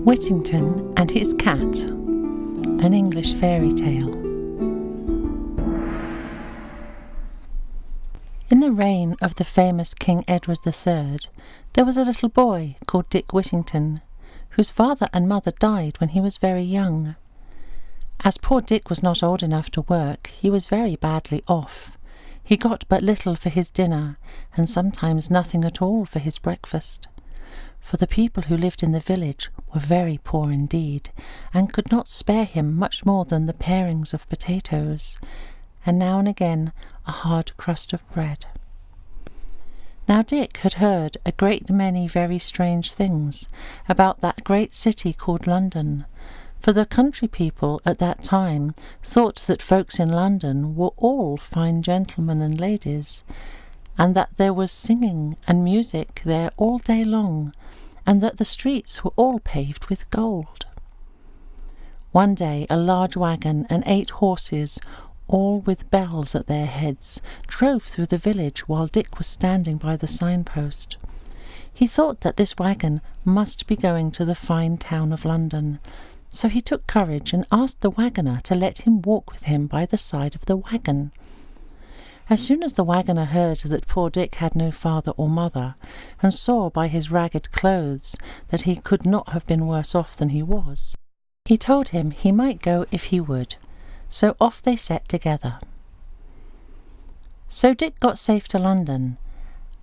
Whittington and His Cat, an English fairy tale. In the reign of the famous King Edward III, there was a little boy called Dick Whittington, whose father and mother died when he was very young. As poor Dick was not old enough to work, he was very badly off. He got but little for his dinner, and sometimes nothing at all for his breakfast. For the people who lived in the village were very poor indeed, and could not spare him much more than the parings of potatoes, and now and again a hard crust of bread. Now Dick had heard a great many very strange things about that great city called London, for the country people at that time thought that folks in London were all fine gentlemen and ladies, and that there was singing and music there all day long, and that the streets were all paved with gold. One day a large wagon and 8 horses, all with bells at their heads, drove through the village while Dick was standing by the signpost. He thought that this wagon must be going to the fine town of London, so he took courage and asked the wagoner to let him walk with him by the side of the wagon. As soon as the wagoner heard that poor Dick had no father or mother, and saw by his ragged clothes that he could not have been worse off than he was, he told him he might go if he would, so off they set together. So Dick got safe to London,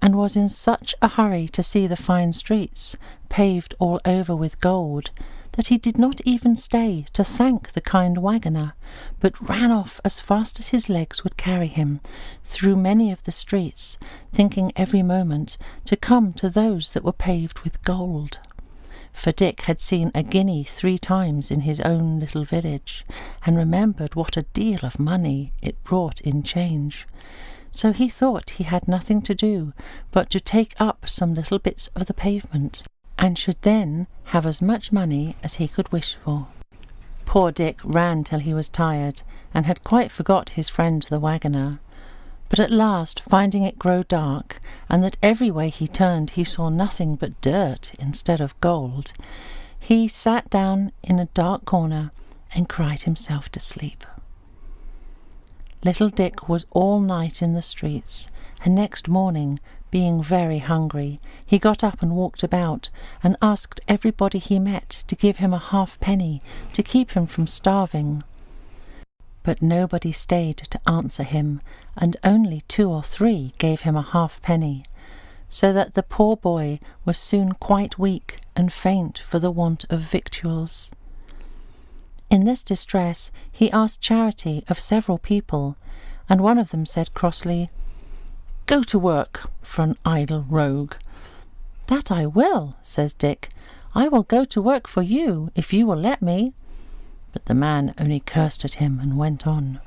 and was in such a hurry to see the fine streets, paved all over with gold, that he did not even stay to thank the kind wagoner, but ran off as fast as his legs would carry him, through many of the streets, thinking every moment to come to those that were paved with gold. For Dick had seen a guinea 3 times in his own little village, and remembered what a deal of money it brought in change. So he thought he had nothing to do but to take up some little bits of the pavement, and should then have as much money as he could wish for. Poor Dick ran till he was tired, and had quite forgot his friend the wagoner. But at last, finding it grow dark, and that every way he turned he saw nothing but dirt instead of gold, he sat down in a dark corner and cried himself to sleep. Little Dick was all night in the streets, and next morning, being very hungry, he got up and walked about, and asked everybody he met to give him a halfpenny to keep him from starving. But nobody stayed to answer him, and only 2 or 3 gave him a halfpenny, so that the poor boy was soon quite weak and faint for the want of victuals. In this distress he asked charity of several people, and one of them said crossly, "Go to work for an idle rogue." "That I will," says Dick. "I will go to work for you, if you will let me." But the man only cursed at him and went on.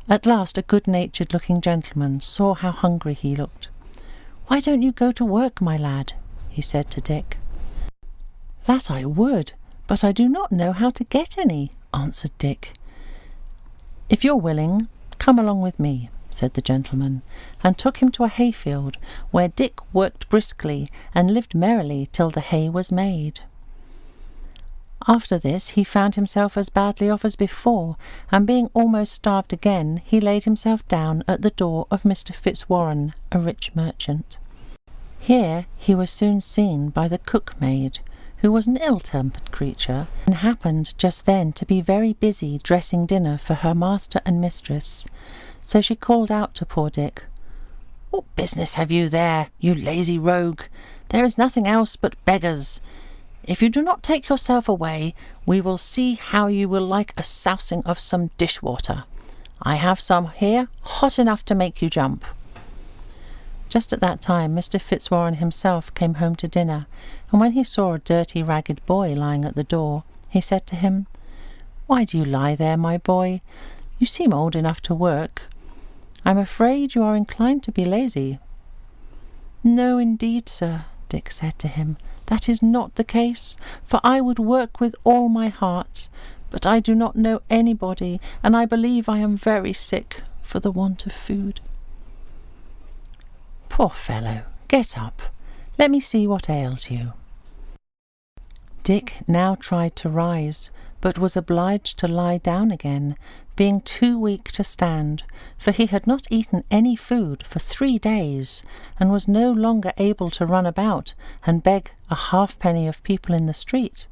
At last a good-natured looking gentleman saw how hungry he looked. "Why don't you go to work, my lad?" he said to Dick. "That I would, but I do not know how to get any," answered Dick. "If you're willing, come along with me," said the gentleman, and took him to a hayfield, where Dick worked briskly and lived merrily till the hay was made. After this he found himself as badly off as before, and being almost starved again, he laid himself down at the door of Mr. Fitzwarren, a rich merchant. Here he was soon seen by the cook-maid, who was an ill-tempered creature, and happened just then to be very busy dressing dinner for her master and mistress. So she called out to poor Dick, "What business have you there, you lazy rogue? There is nothing else but beggars. If you do not take yourself away, we will see how you will like a sousing of some dishwater. I have some here hot enough to make you jump." Just at that time Mr. Fitzwarren himself came home to dinner, and when he saw a dirty ragged boy lying at the door, he said to him, "Why do you lie there, my boy? You seem old enough to work. I'm afraid you are inclined to be lazy." "No, indeed, sir," Dick said to him, "that is not the case, for I would work with all my heart, but I do not know anybody, and I believe I am very sick for the want of food." "Poor fellow, get up. Let me see what ails you." Dick now tried to rise, but was obliged to lie down again, being too weak to stand, for he had not eaten any food for 3 days, and was no longer able to run about and beg a halfpenny of people in the street.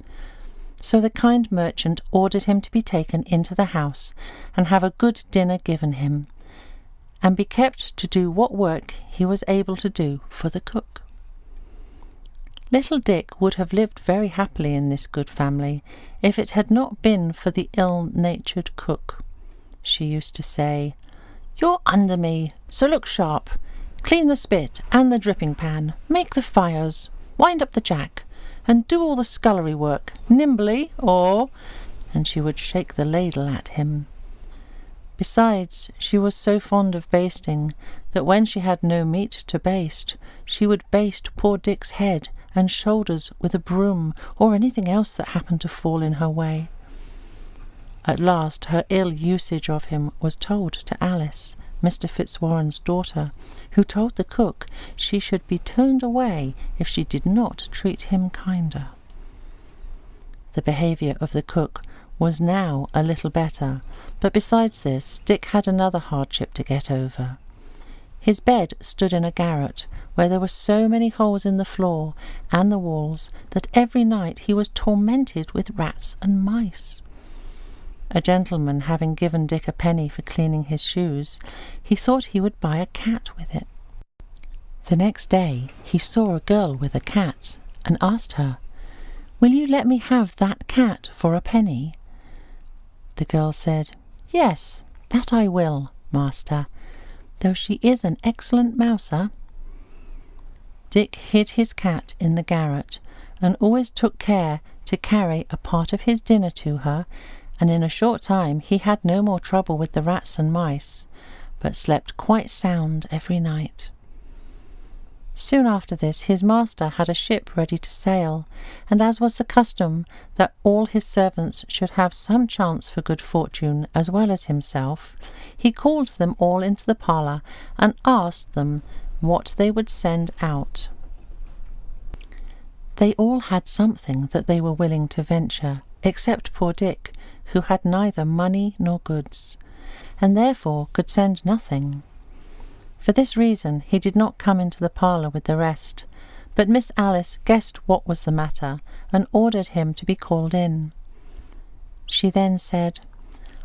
So the kind merchant ordered him to be taken into the house and have a good dinner given him, and be kept to do what work he was able to do for the cook. Little Dick would have lived very happily in this good family if it had not been for the ill-natured cook. She used to say, "You're under me, so look sharp. Clean the spit and the dripping pan, make the fires, wind up the jack, and do all the scullery work, nimbly, or—" and she would shake the ladle at him. Besides, she was so fond of basting that when she had no meat to baste, she would baste poor Dick's head and shoulders with a broom or anything else that happened to fall in her way. At last her ill usage of him was told to Alice, Mr. Fitzwarren's daughter, who told the cook she should be turned away if she did not treat him kinder. The behaviour of the cook was now a little better, but besides this, Dick had another hardship to get over. His bed stood in a garret, where there were so many holes in the floor and the walls that every night he was tormented with rats and mice. A gentleman having given Dick a penny for cleaning his shoes, he thought he would buy a cat with it. The next day he saw a girl with a cat, and asked her, "Will you let me have that cat for a penny?" The girl said, "Yes, that I will, master, though she is an excellent mouser." Dick hid his cat in the garret, and always took care to carry a part of his dinner to her, and in a short time he had no more trouble with the rats and mice, but slept quite sound every night. Soon after this his master had a ship ready to sail, and as was the custom that all his servants should have some chance for good fortune as well as himself, he called them all into the parlour and asked them what they would send out. They all had something that they were willing to venture, except poor Dick, who had neither money nor goods, and therefore could send nothing. For this reason he did not come into the parlour with the rest, but Miss Alice guessed what was the matter, and ordered him to be called in. She then said,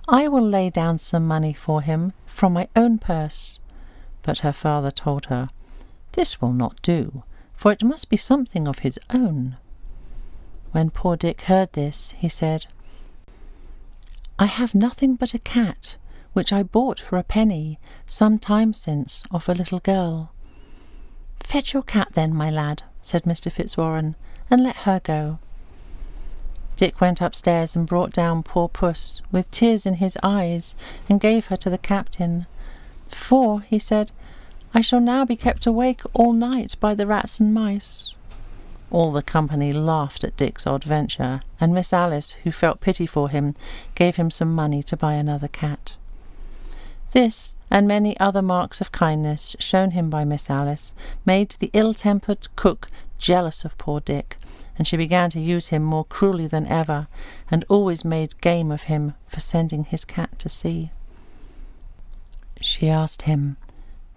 "I will lay down some money for him from my own purse." But her father told her, "This will not do, for it must be something of his own." When poor Dick heard this, he said, "I have nothing but a cat, which I bought for a penny some time since of a little girl." "Fetch your cat then, my lad," said Mr. Fitzwarren, "and let her go." Dick went upstairs and brought down poor Puss, with tears in his eyes, and gave her to the captain. "For," he said, "I shall now be kept awake all night by the rats and mice." All the company laughed at Dick's odd venture, and Miss Alice, who felt pity for him, gave him some money to buy another cat. This, and many other marks of kindness shown him by Miss Alice, made the ill-tempered cook jealous of poor Dick, and she began to use him more cruelly than ever, and always made game of him for sending his cat to sea. She asked him,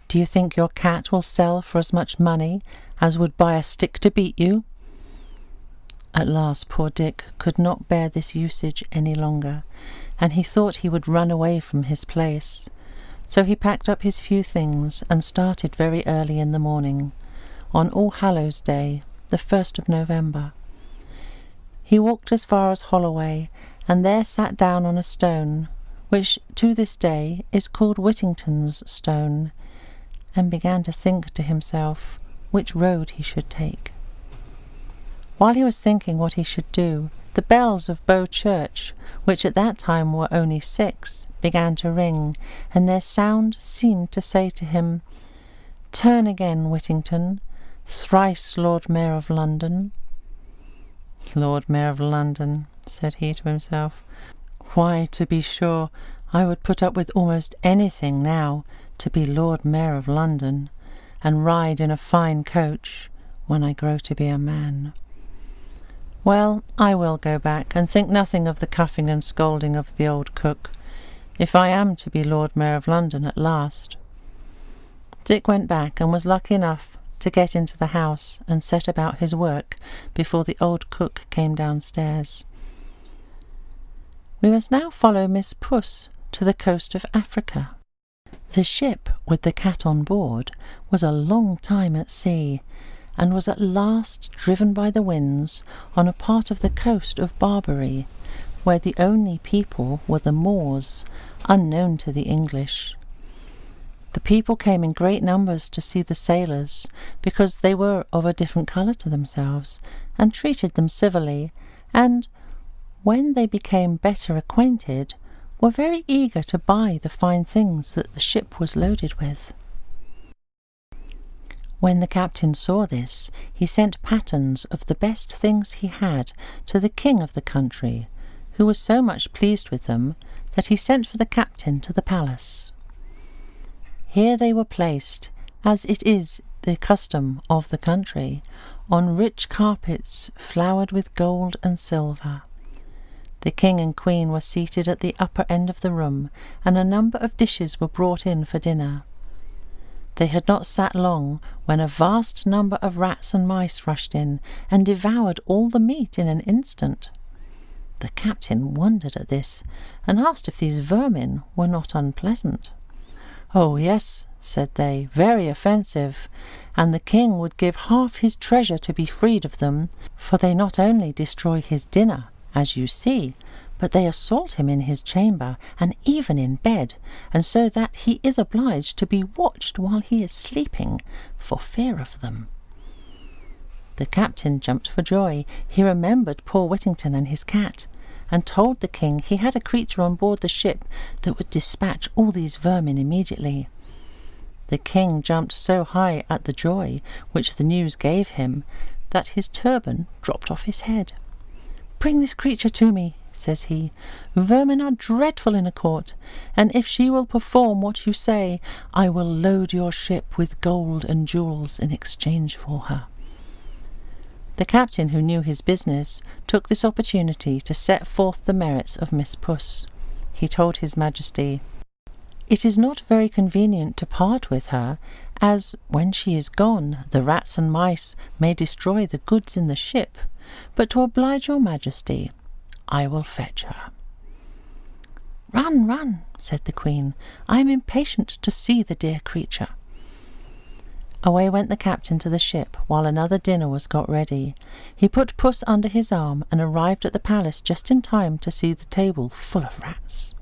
"Do you think your cat will sell for as much money as would buy a stick to beat you?" At last poor Dick could not bear this usage any longer, and he thought he would run away from his place. So he packed up his few things and started very early in the morning, on All Hallows Day, the 1st of November. He walked as far as Holloway, and there sat down on a stone, which to this day is called Whittington's stone, and began to think to himself which road he should take. While he was thinking what he should do, the bells of Bow Church, which at that time were only 6, began to ring, and their sound seemed to say to him, "Turn again, Whittington, thrice Lord Mayor of London." "Lord Mayor of London," said he to himself. "Why, to be sure, I would put up with almost anything now to be Lord Mayor of London, and ride in a fine coach when I grow to be a man." Well, I will go back, and think nothing of the cuffing and scolding of the old cook, if I am to be Lord Mayor of London at last." Dick went back, and was lucky enough to get into the house and set about his work before the old cook came downstairs. We must now follow Miss Puss to the coast of Africa. The ship with the cat on board was a long time at sea, and was at last driven by the winds on a part of the coast of Barbary, where the only people were the Moors, unknown to the English. The people came in great numbers to see the sailors, because they were of a different colour to themselves, and treated them civilly, and, when they became better acquainted, were very eager to buy the fine things that the ship was loaded with. When the captain saw this, he sent patterns of the best things he had to the king of the country, who was so much pleased with them that he sent for the captain to the palace. Here they were placed, as it is the custom of the country, on rich carpets flowered with gold and silver. The king and queen were seated at the upper end of the room, and a number of dishes were brought in for dinner. They had not sat long when a vast number of rats and mice rushed in, and devoured all the meat in an instant. The captain wondered at this, and asked if these vermin were not unpleasant. "Oh, yes," said they, "very offensive, and the king would give half his treasure to be freed of them, for they not only destroy his dinner, as you see, but they assault him in his chamber, and even in bed, and so that he is obliged to be watched while he is sleeping, for fear of them." The captain jumped for joy. He remembered poor Whittington and his cat, and told the king he had a creature on board the ship that would dispatch all these vermin immediately. The king jumped so high at the joy which the news gave him that his turban dropped off his head. "Bring this creature to me," says he. "Vermin are dreadful in a court, and if she will perform what you say, I will load your ship with gold and jewels in exchange for her." The captain, who knew his business, took this opportunity to set forth the merits of Miss Puss. He told his Majesty, "It is not very convenient to part with her, as, when she is gone, the rats and mice may destroy the goods in the ship, but to oblige your Majesty, I will fetch her." "Run, run," said the Queen. "I am impatient to see the dear creature." Away went the captain to the ship, while another dinner was got ready. He put Puss under his arm, and arrived at the palace just in time to see the table full of rats.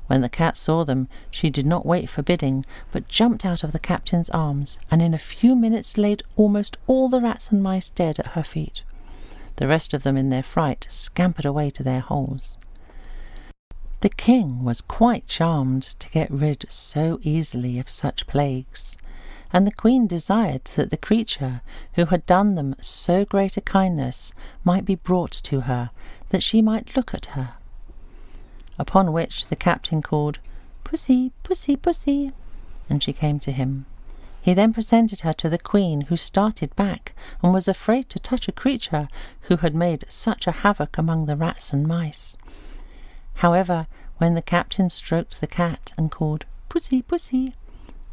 When the cat saw them, she did not wait for bidding, but jumped out of the captain's arms, and in a few minutes laid almost all the rats and mice dead at her feet. The rest of them, in their fright, scampered away to their holes. The king was quite charmed to get rid so easily of such plagues, and the queen desired that the creature who had done them so great a kindness might be brought to her, that she might look at her. Upon which the captain called, "Pussy, pussy, pussy," and she came to him. He then presented her to the queen, who started back, and was afraid to touch a creature who had made such a havoc among the rats and mice. However, when the captain stroked the cat and called, "Pussy, pussy,"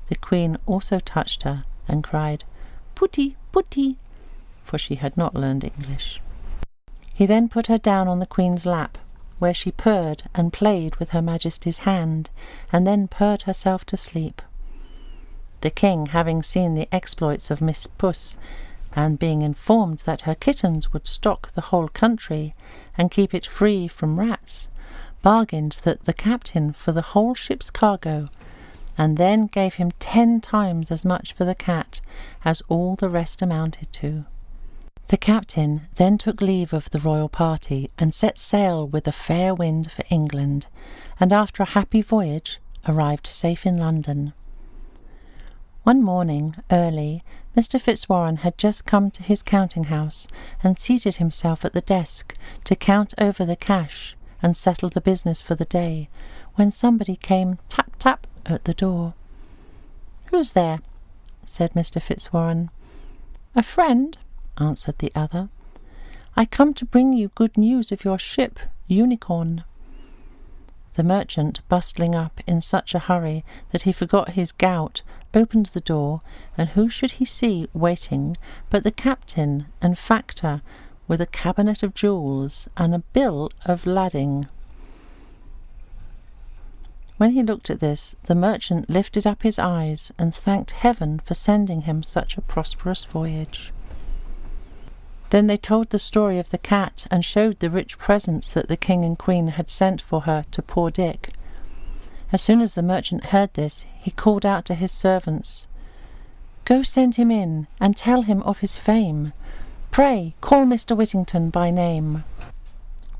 the queen also touched her and cried, "Putty, putty," for she had not learned English. He then put her down on the queen's lap, where she purred and played with her Majesty's hand, and then purred herself to sleep. The king, having seen the exploits of Miss Puss, and being informed that her kittens would stock the whole country and keep it free from rats, bargained that the captain for the whole ship's cargo, and then gave him 10 times as much for the cat as all the rest amounted to. The captain then took leave of the royal party and set sail with a fair wind for England, and after a happy voyage arrived safe in London. One morning, early, Mr. Fitzwarren had just come to his counting-house and seated himself at the desk to count over the cash and settle the business for the day, when somebody came tap-tap at the door. "Who's there?" said Mr. Fitzwarren. "A friend," answered the other. "I come to bring you good news of your ship, Unicorn." The merchant, bustling up in such a hurry that he forgot his gout, opened the door, and who should he see waiting but the captain and factor, with a cabinet of jewels and a bill of lading. When he looked at this, the merchant lifted up his eyes and thanked heaven for sending him such a prosperous voyage. Then they told the story of the cat and showed the rich presents that the king and queen had sent for her to poor Dick. As soon as the merchant heard this, he called out to his servants, "Go send him in, and tell him of his fame. Pray, call Mr. Whittington by name."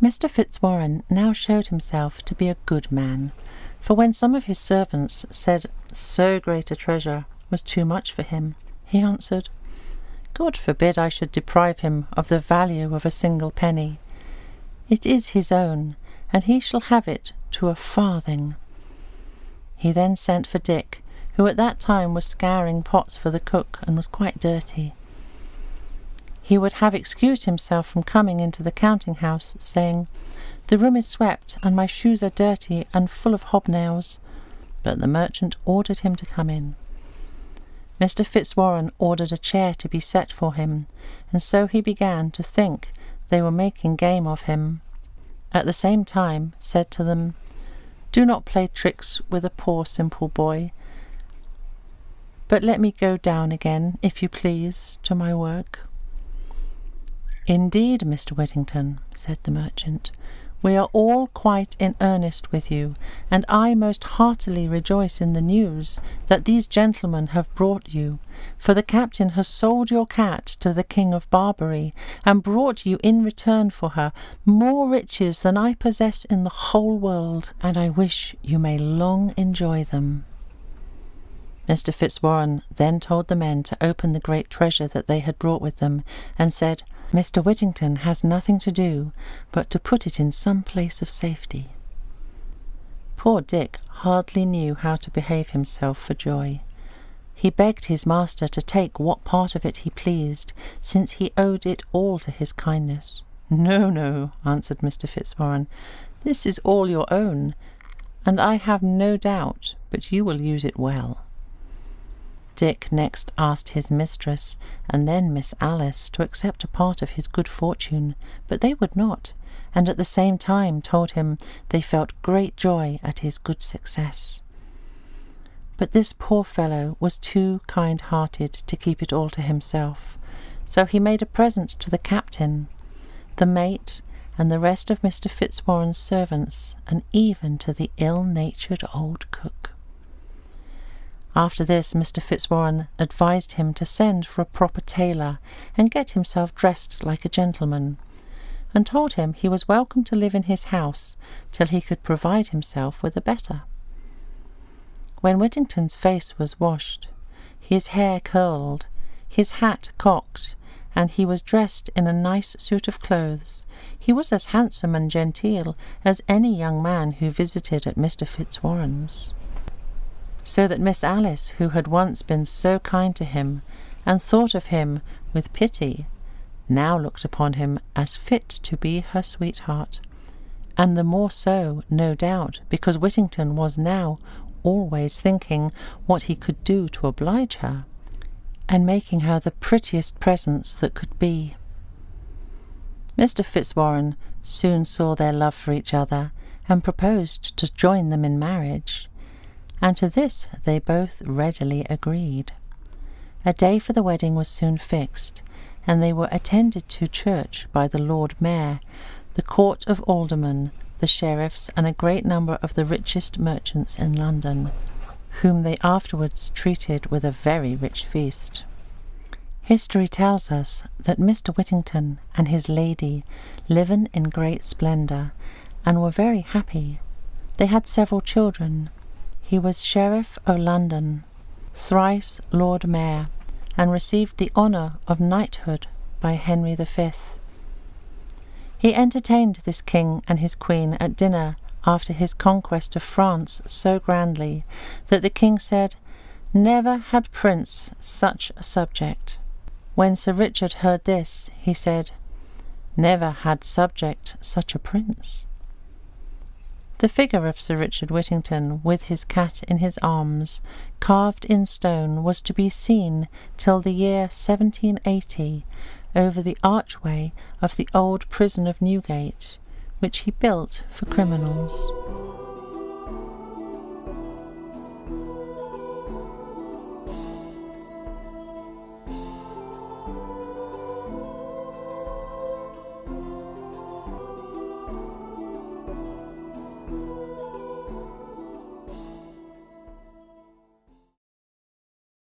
Mr. Fitzwarren now showed himself to be a good man, for when some of his servants said so great a treasure was too much for him, he answered, "God forbid I should deprive him of the value of a single penny. It is his own, and he shall have it to a farthing." He then sent for Dick, who at that time was scouring pots for the cook and was quite dirty. He would have excused himself from coming into the counting-house, saying, "The room is swept, and my shoes are dirty and full of hobnails," but the merchant ordered him to come in. Mr. Fitzwarren ordered a chair to be set for him, and so he began to think they were making game of him. At the same time said to them, "Do not play tricks with a poor simple boy, but let me go down again, if you please, to my work." "Indeed, Mr. Whittington," said the merchant, "we are all quite in earnest with you, and I most heartily rejoice in the news that these gentlemen have brought you, for the captain has sold your cat to the King of Barbary, and brought you in return for her more riches than I possess in the whole world, and I wish you may long enjoy them." Mr. Fitzwarren then told the men to open the great treasure that they had brought with them, and said, "Mr. Whittington has nothing to do but to put it in some place of safety." Poor Dick hardly knew how to behave himself for joy. He begged his master to take what part of it he pleased, since he owed it all to his kindness. "No, no," answered Mr. Fitzwarren, "this is all your own, and I have no doubt but you will use it well." Dick next asked his mistress and then Miss Alice to accept a part of his good fortune, but they would not, and at the same time told him they felt great joy at his good success. But this poor fellow was too kind-hearted to keep it all to himself, so he made a present to the captain, the mate, and the rest of Mr. Fitzwarren's servants, and even to the ill-natured old cook. After this, Mr. Fitzwarren advised him to send for a proper tailor and get himself dressed like a gentleman, and told him he was welcome to live in his house till he could provide himself with a better. When Whittington's face was washed, his hair curled, his hat cocked, and he was dressed in a nice suit of clothes, he was as handsome and genteel as any young man who visited at Mr. Fitzwarren's. So that Miss Alice, who had once been so kind to him, and thought of him with pity, now looked upon him as fit to be her sweetheart, and the more so, no doubt, because Whittington was now always thinking what he could do to oblige her, and making her the prettiest presents that could be. Mr. Fitzwarren soon saw their love for each other, and proposed to join them in marriage, and to this they both readily agreed. A day for the wedding was soon fixed, and they were attended to church by the Lord Mayor, the Court of Aldermen, the sheriffs, and a great number of the richest merchants in London, whom they afterwards treated with a very rich feast. History tells us that Mr. Whittington and his lady lived in great splendour, and were very happy. They had several children. He was Sheriff of London, thrice Lord Mayor, and received the honour of knighthood by Henry V. He entertained this king and his queen at dinner after his conquest of France so grandly that the king said, "Never had prince such a subject." When Sir Richard heard this, he said, Never had subject such a prince. The figure of Sir Richard Whittington, with his cat in his arms, carved in stone, was to be seen till the year 1780 over the archway of the old prison of Newgate, which he built for criminals.